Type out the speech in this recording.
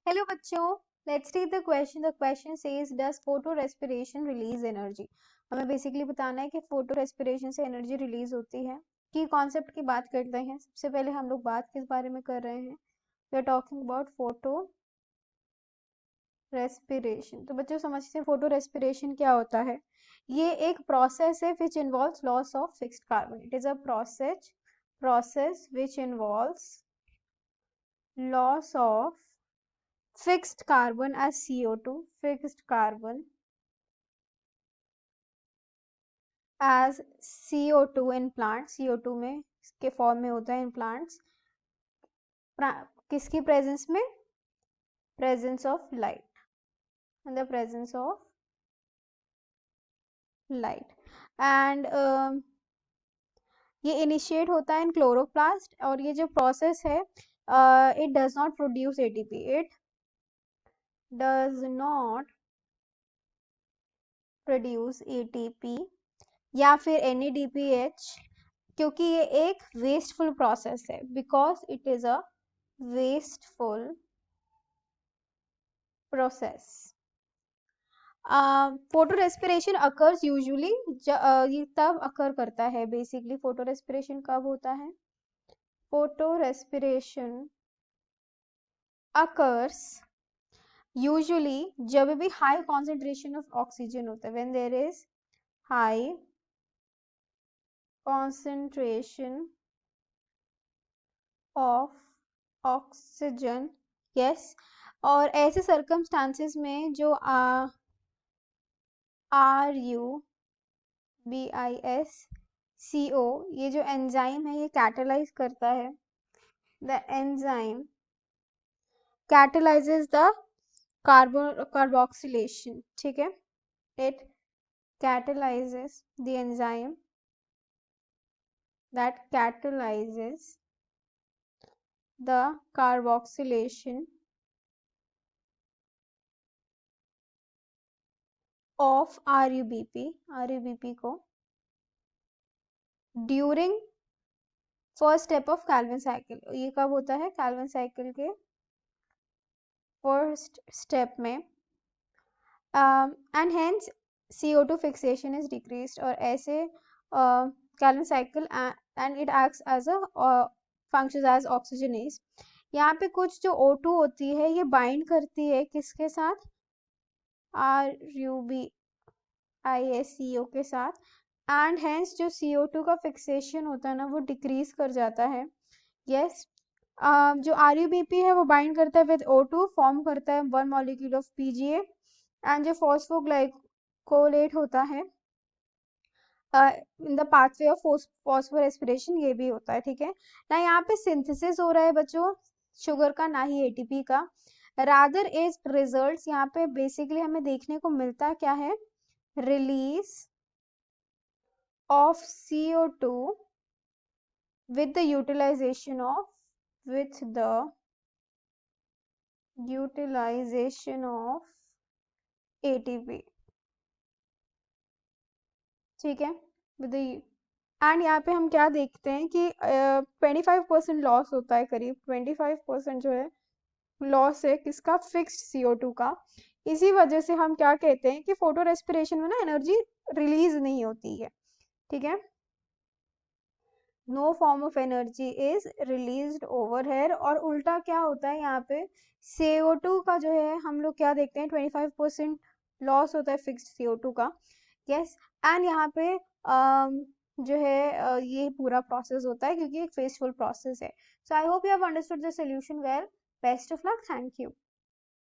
Hello बच्चों, let's read the question. The question says does photo respiration release energy. हमें basically बताना है कि फोटो रेस्पिरेशन से एनर्जी रिलीज होती है. की कॉन्सेप्ट की बात करते हैं. सबसे पहले हम लोग बात किस बारे में कर रहे हैं? We are talking about photorespiration. तो बच्चों समझते हैं फोटो रेस्पिरेशन क्या होता है. ये एक प्रोसेस है which involves loss of fixed carbon. It is a process which involves loss of fixed carbon as CO2, fixed carbon as CO2 in plants. CO2 में के फॉर्म में होता है इन प्लांट्स. किसकी प्रेजेंस में? Presence of light. in the presence of light. And ये initiate होता है इन क्लोरोप्लास्ट. और ये जो प्रोसेस है it does not produce ATP. It does not produce ATP या फिर NADPH, क्योंकि ये एक वेस्टफुल प्रोसेस है. Because it is a wasteful process. Photo respiration occurs usually, ये तब अकर करता है. बेसिकली फोटो रेस्पिरेशन कब होता है? फोटो रेस्पिरेशन अकर्स यूजुअली जब भी हाई कॉन्सेंट्रेशन ऑफ ऑक्सीजन होता है. When there is high concentration of oxygen. Yes. और ऐसे सर्कमस्टांसेस में जो RuBisCO ये जो एंजाइम है ये कैटालाइज करता है. The enzyme catalyses the carboxylation. ठीक है. It catalyzes the enzyme that catalyzes the carboxylation of RuBP को during first step of Calvin cycle. ये कब होता है? कैल्विन साइकिल के फर्स्ट स्टेप में. And hence CO2 fixation is decreased. और ऐसे Calvin cycle and it acts as a functions as oxygenase. यहाँ पे कुछ जो O2 होती है ये बाइंड करती है किसके साथ? RuBisCO के साथ. एंड हेंस जो CO2 का फिक्सेशन होता है ना वो डिक्रीज कर जाता है. यस. जो RuBP है वो बाइंड करता है विद O2, फॉर्म करता है 1 मॉलिक्यूल ऑफ PGA. एंड जो फॉस्फोग्लाइकोलेट होता है इन द पाथवे ऑफ फॉस्फोरेस्पिरेशन ये भी होता है. ठीक है ना. यहाँ पे सिंथेसिस हो रहा है बच्चों शुगर का, ना ही ATP का. Rather is results. यहाँ पे बेसिकली हमें देखने को मिलता क्या है? Release of CO2 with the utilization of ATP. ठीक है. विद एंड यहाँ पे हम क्या देखते हैं कि 25% लॉस होता है. करीब 25% जो है लॉस है किसका? फिक्स्ड CO2 का. इसी वजह से हम क्या कहते हैं कि फोटो रेस्पिरेशन में ना एनर्जी रिलीज नहीं होती है. ठीक है. No form of energy is released over here. और उल्टा क्या होता है यहाँ पे? CO2 का जो है हम लोग क्या देखते हैं? 25% लॉस होता है फिक्स्ड CO2 का. यस. एंड यहाँ पे जो है ये पूरा प्रोसेस होता है क्योंकि एक फेसफुल प्रोसेस है. So I hope you have understood the solution well. Best of luck. Thank you.